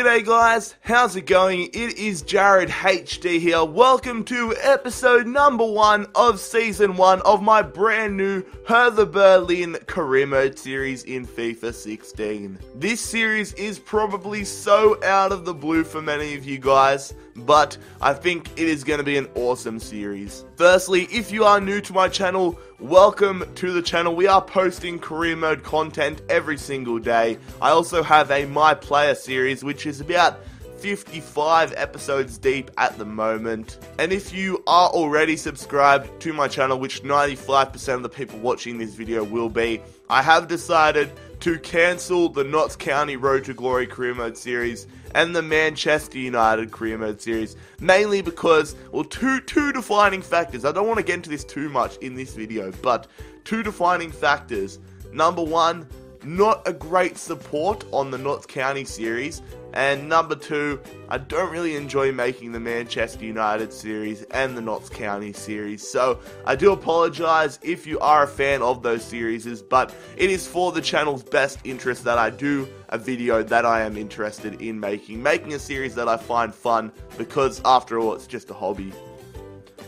G'day guys, how's it going? It is Jared HD here. Welcome to episode number 1 of season 1 of my brand new Hertha Berlin career mode series in FIFA 16. This series is probably so out of the blue for many of you guys, but I think it is going to be an awesome series. Firstly, if you are new to my channel, welcome to the channel. We are posting career mode content every single day. I also have a My Player series, which is about 55 episodes deep at the moment. And if you are already subscribed to my channel, which 95% of the people watching this video will be, I have decided to cancel the Notts County Road to Glory career mode series and the Manchester United career mode series, mainly because, well, two defining factors. I don't want to get into this too much in this video, but two defining factors. Number one, not a great support on the Notts County series, and number two, I don't really enjoy making the Manchester United series and the Notts County series, so I do apologise if you are a fan of those series, but it is for the channel's best interest that I do a video that I am interested in making a series that I find fun, because after all, it's just a hobby.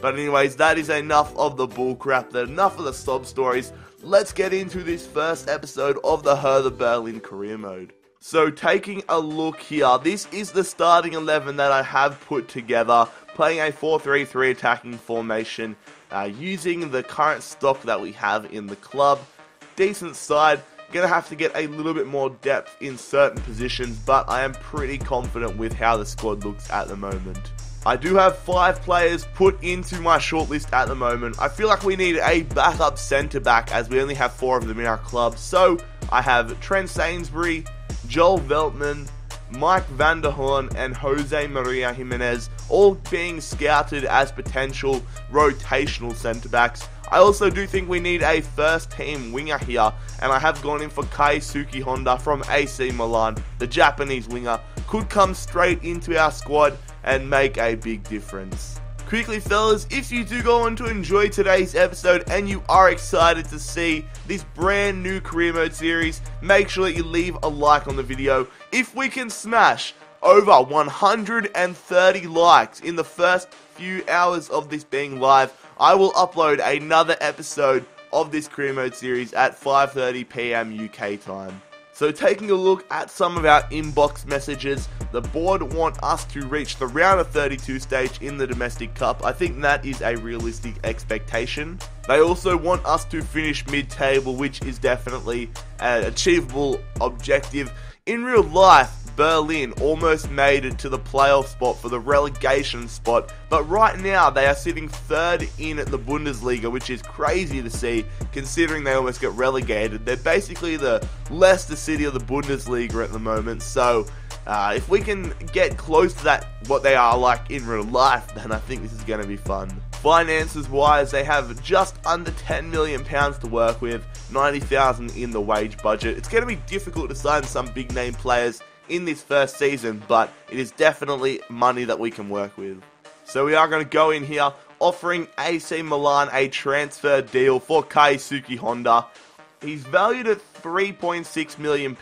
But anyways, that is enough of the bullcrap, enough of the sob stories. Let's get into this first episode of the Hertha Berlin career mode. So taking a look here, this is the starting 11 that I have put together, playing a 4-3-3 attacking formation, using the current stock that we have in the club. Decent side, gonna have to get a little bit more depth in certain positions, but I am pretty confident with how the squad looks at the moment. I do have 5 players put into my shortlist at the moment. I feel like we need a backup centre back as we only have 4 of them in our club. So I have Trent Sainsbury, Joel Veltman, Mike van der Horn, and Jose Maria Jimenez, all being scouted as potential rotational centre backs. I also do think we need a first team winger here, and I have gone in for Keisuke Honda from AC Milan. The Japanese winger could come straight into our squad and make a big difference. Quickly fellas, if you do go on to enjoy today's episode and you are excited to see this brand new career mode series, make sure that you leave a like on the video. If we can smash over 130 likes in the first few hours of this being live, I will upload another episode of this career mode series at 5:30 PM UK time. So taking a look at some of our inbox messages, the board want us to reach the round of 32 stage in the domestic cup. I think that is a realistic expectation. They also want us to finish mid-table, which is definitely an achievable objective. In real life, Berlin almost made it to the playoff spot for the relegation spot, but right now they are sitting 3rd in the Bundesliga, which is crazy to see considering they almost got relegated. They're basically the Leicester City of the Bundesliga at the moment, so if we can get close to that, what they are like in real life, then I think this is going to be fun. Finances wise, they have just under £10 million to work with, 90,000 in the wage budget. It's going to be difficult to sign some big name players in this first season, but it is definitely money that we can work with. So we are going to go in here offering AC Milan a transfer deal for Keisuke Honda. He's valued at £3.6 million,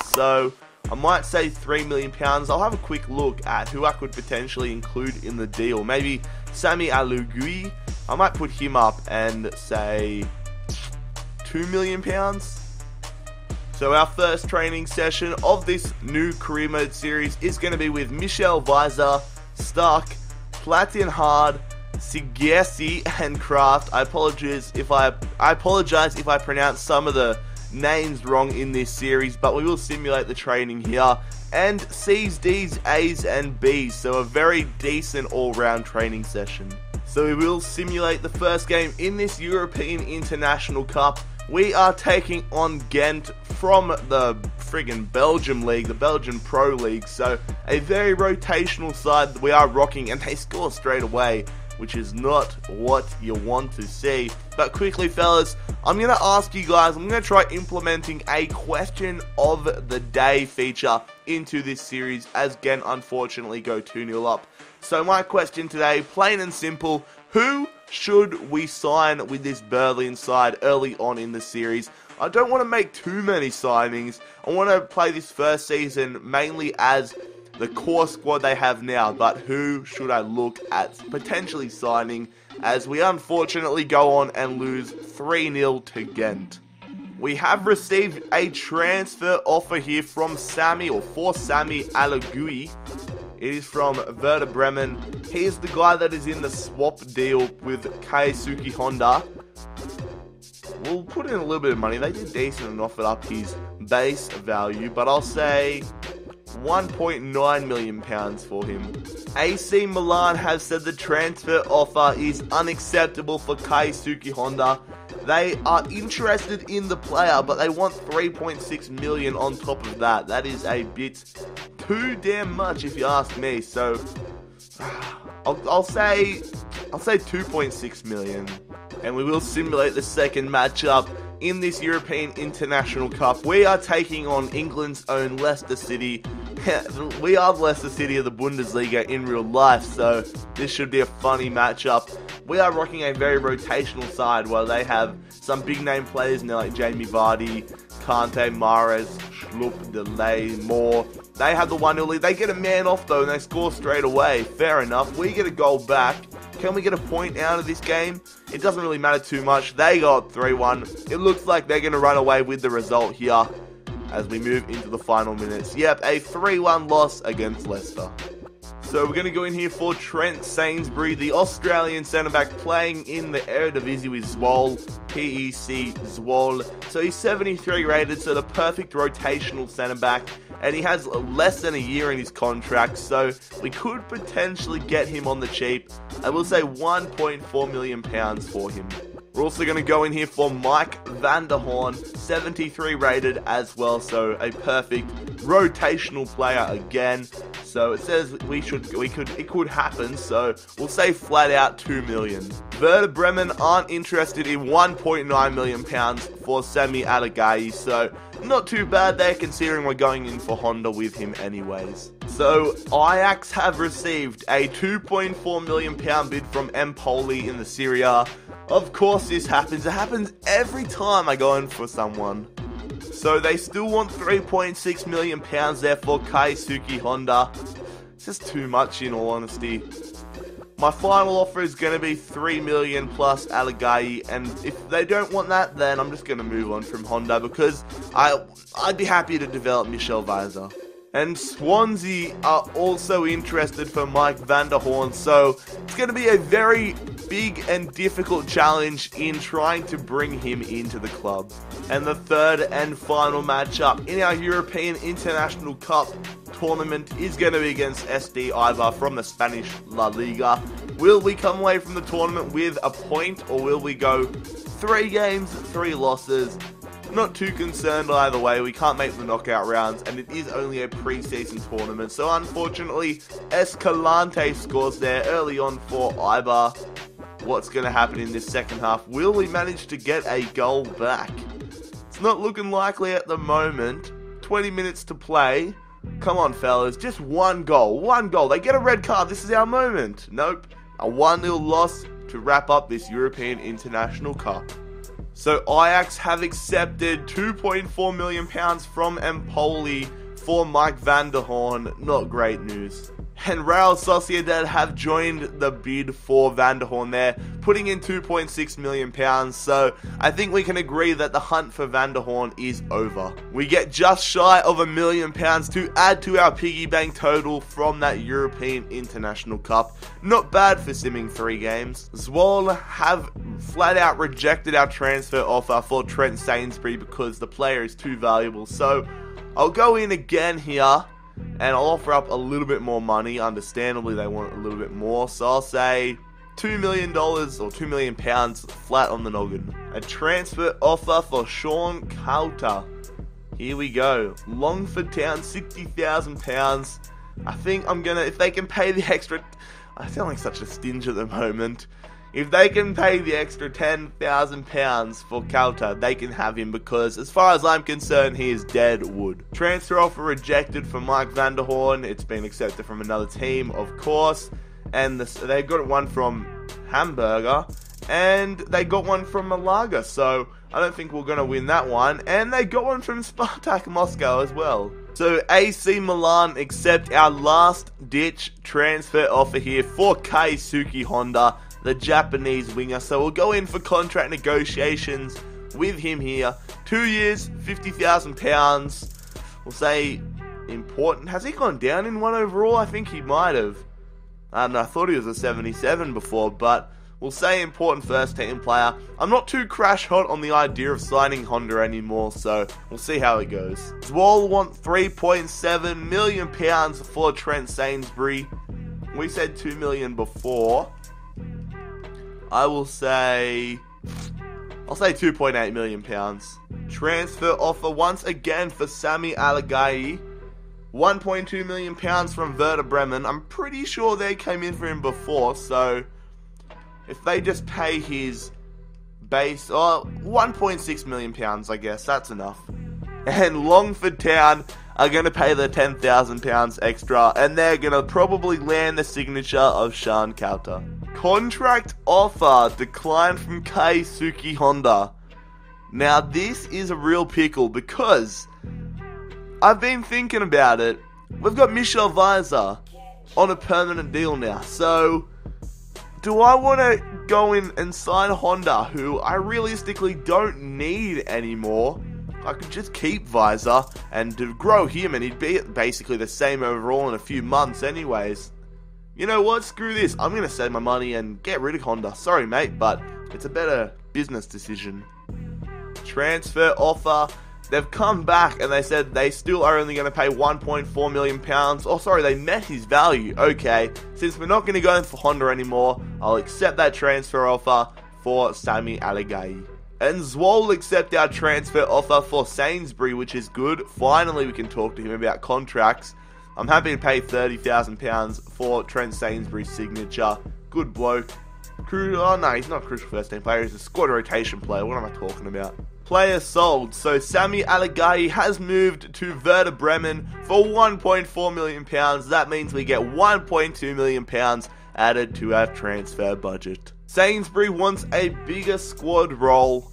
so I might say £3 million. I'll have a quick look at who I could potentially include in the deal. Maybe Sami Alugui. I might put him up and say £2 million. So our first training session of this new career mode series is going to be with Michel Weiser, Stark, Platinhard, Sigesi, and Kraft. I apologize if I pronounce some of the names wrong in this series, but we will simulate the training here and C's, D's, A's, and B's. So a very decent all-round training session. So we will simulate the first game in this European International Cup. We are taking on Ghent from the friggin' Belgium League, the Belgian Pro League. So a very rotational side that we are rocking, and they score straight away, which is not what you want to see. But quickly fellas, I'm going to ask you guys, I'm going to try implementing a question of the day feature into this series as Ghent unfortunately go 2-0 up. So my question today, plain and simple, who should we sign with this Berlin side early on in the series? I don't want to make too many signings. I want to play this first season mainly as the core squad they have now, but who should I look at potentially signing as we unfortunately go on and lose 3-0 to Ghent. We have received a transfer offer here from Sami Alagui. It is from Werder Bremen. He is the guy that is in the swap deal with Keisuke Honda. We'll put in a little bit of money. They did decent and offered up his base value, but I'll say £1.9 million for him. AC Milan have said the transfer offer is unacceptable for Keisuke Honda. They are interested in the player, but they want 3.6 million on top of that. That is a bit too damn much if you ask me. So I'll say 2.6 million. And we will simulate the second matchup in this European International Cup. We are taking on England's own Leicester City. We are the Leicester City of the Bundesliga in real life, so this should be a funny matchup. We are rocking a very rotational side while they have some big name players in there like Jamie Vardy, Kante, Mahrez, Schlupp, Delay, Moore. They have the 1-0 lead. They get a man off though and they score straight away. Fair enough. We get a goal back. Can we get a point out of this game? It doesn't really matter too much. They go up 3-1. It looks like they're going to run away with the result here as we move into the final minutes. Yep, a 3-1 loss against Leicester. So we're going to go in here for Trent Sainsbury, the Australian centre-back playing in the Eredivisie with Zwolle, PEC Zwolle. So he's 73 rated, so the perfect rotational centre-back. And he has less than a year in his contract, so we could potentially get him on the cheap. I will say £1.4 million for him. We're also going to go in here for Mike van der Horn, 73 rated as well, so a perfect rotational player again. So it says it could happen, so we'll say flat out 2 million. Werder Bremen aren't interested in £1.9 million for Sami Alagui, so not too bad there considering we're going in for Honda with him anyways. So Ajax have received a £2.4 million bid from Empoli in the Serie A. Of course this happens. It happens every time I go in for someone. So they still want £3.6 million there for Keisuke Honda. It's just too much in all honesty. My final offer is going to be 3 million plus Alagui, and if they don't want that, then I'm just going to move on from Honda because I'd be happy to develop Michel Weiser. And Swansea are also interested for Mike van der Horn, so it's going to be a very big and difficult challenge in trying to bring him into the club. And the third and final matchup in our European International Cup tournament is going to be against SD Eibar from the Spanish La Liga. Will we come away from the tournament with a point, or will we go 3 games, 3 losses? Not too concerned either way. We can't make the knockout rounds, and it is only a pre-season tournament. So unfortunately, Escalante scores there early on for Eibar. What's going to happen in this second half? Will we manage to get a goal back? It's not looking likely at the moment. 20 minutes to play. Come on, fellas. Just one goal. One goal. They get a red card. This is our moment. Nope. A 1-0 loss to wrap up this European International Cup. So Ajax have accepted £2.4 million from Empoli for Mike van der Horn. Not great news. And Real Sociedad have joined the bid for van der Horn there, putting in £2.6 million. So I think we can agree that the hunt for van der Horn is over. We get just shy of £1 million to add to our piggy bank total from that European International Cup. Not bad for simming 3 games. Zwolle have flat out rejected our transfer offer for Trent Sainsbury because the player is too valuable. So I'll go in again here and I'll offer up a little bit more money. Understandably, they want a little bit more, so I'll say $2 million or £2 million flat on the noggin. A transfer offer for Sean Coulter. Here we go. Longford Town, £60,000. I think I'm gonna, if they can pay the extra, I sound like such a stinge at the moment. If they can pay the extra £10,000 for Coulter, they can have him because, as far as I'm concerned, he is dead wood. Transfer offer rejected for Mike van der Horn. It's been accepted from another team, of course. And they got one from Hamburger, and they got one from Malaga. So I don't think we're going to win that one. And they got one from Spartak Moscow as well. So AC Milan accept our last ditch transfer offer here for Keisuke Honda, the Japanese winger. So we'll go in for contract negotiations with him here. 2 years, £50,000. We'll say important. Has he gone down in one overall? I think he might have. I don't know, I thought he was a 77 before, but we'll say important first team player. I'm not too crash hot on the idea of signing Honda anymore, so we'll see how it goes. Zwolle want £3.7 million for Trent Sainsbury. We said 2 million before. I'll say 2.8 million pounds. Transfer offer once again for Sami Alagay. 1.2 million pounds from Werder Bremen. I'm pretty sure they came in for him before, so if they just pay his base, 1.6 million pounds, I guess that's enough. And Longford Town are going to pay the £10,000 extra, and they're going to probably land the signature of Sean Kauter. Contract offer declined from Keisuke Honda. Now this is a real pickle because I've been thinking about it. We've got Michel Weiser on a permanent deal now. So, do I want to go in and sign Honda, who I realistically don't need anymore? I could just keep Weiser and to grow him, and he'd be basically the same overall in a few months anyways. You know what? Screw this. I'm going to save my money and get rid of Honda. Sorry, mate, but it's a better business decision. Transfer offer. They've come back and they said they still are only going to pay £1.4 million. Oh, sorry, they met his value. Okay, since we're not going to go in for Honda anymore, I'll accept that transfer offer for Sami Alagay. And Zwolle accept our transfer offer for Sainsbury, which is good. Finally, we can talk to him about contracts. I'm happy to pay £30,000 for Trent Sainsbury's signature. Good bloke. Oh no, he's not a crucial first team player, he's a squad rotation player. What am I talking about? Player sold. So Sami Alagay has moved to Werder Bremen for £1.4 million. That means we get £1.2 million added to our transfer budget. Sainsbury wants a bigger squad role.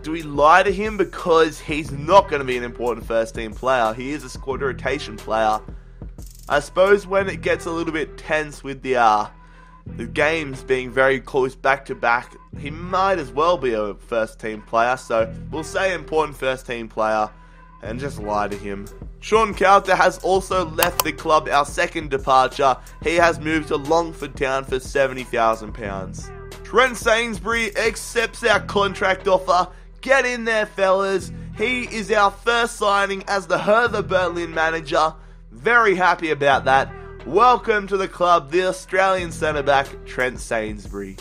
Do we lie to him because he's not going to be an important first team player? He is a squad rotation player. I suppose when it gets a little bit tense with the games being very close back to back, he might as well be a first team player. So we'll say important first team player and just lie to him. Sean Kauter has also left the club, our second departure. He has moved to Longford Town for £70,000. Trent Sainsbury accepts our contract offer. Get in there, fellas. He is our first signing as the Hertha Berlin manager. Very happy about that. Welcome to the club, the Australian centre-back, Trent Sainsbury.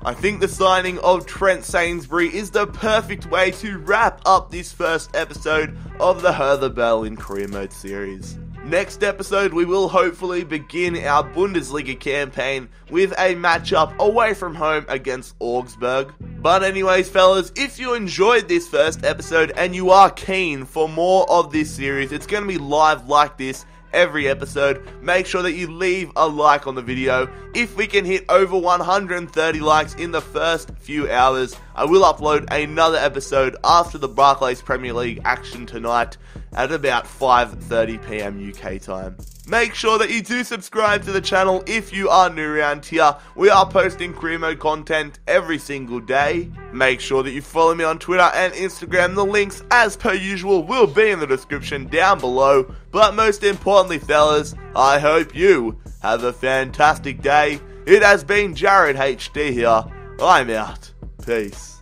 I think the signing of Trent Sainsbury is the perfect way to wrap up this first episode of the Hertha Berlin Career Mode series. Next episode, we will hopefully begin our Bundesliga campaign with a matchup away from home against Augsburg. But anyways, fellas, if you enjoyed this first episode and you are keen for more of this series, it's going to be live like this every episode. Make sure that you leave a like on the video. If we can hit over 130 likes in the first few hours, I will upload another episode after the Barclays Premier League action tonight at about 5:30 PM UK time. Make sure that you do subscribe to the channel if you are new around here. We are posting career mode content every single day. Make sure that you follow me on Twitter and Instagram. The links, as per usual, will be in the description down below. But most importantly, fellas, I hope you have a fantastic day. It has been Jared HD here. I'm out. Peace.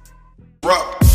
Rock.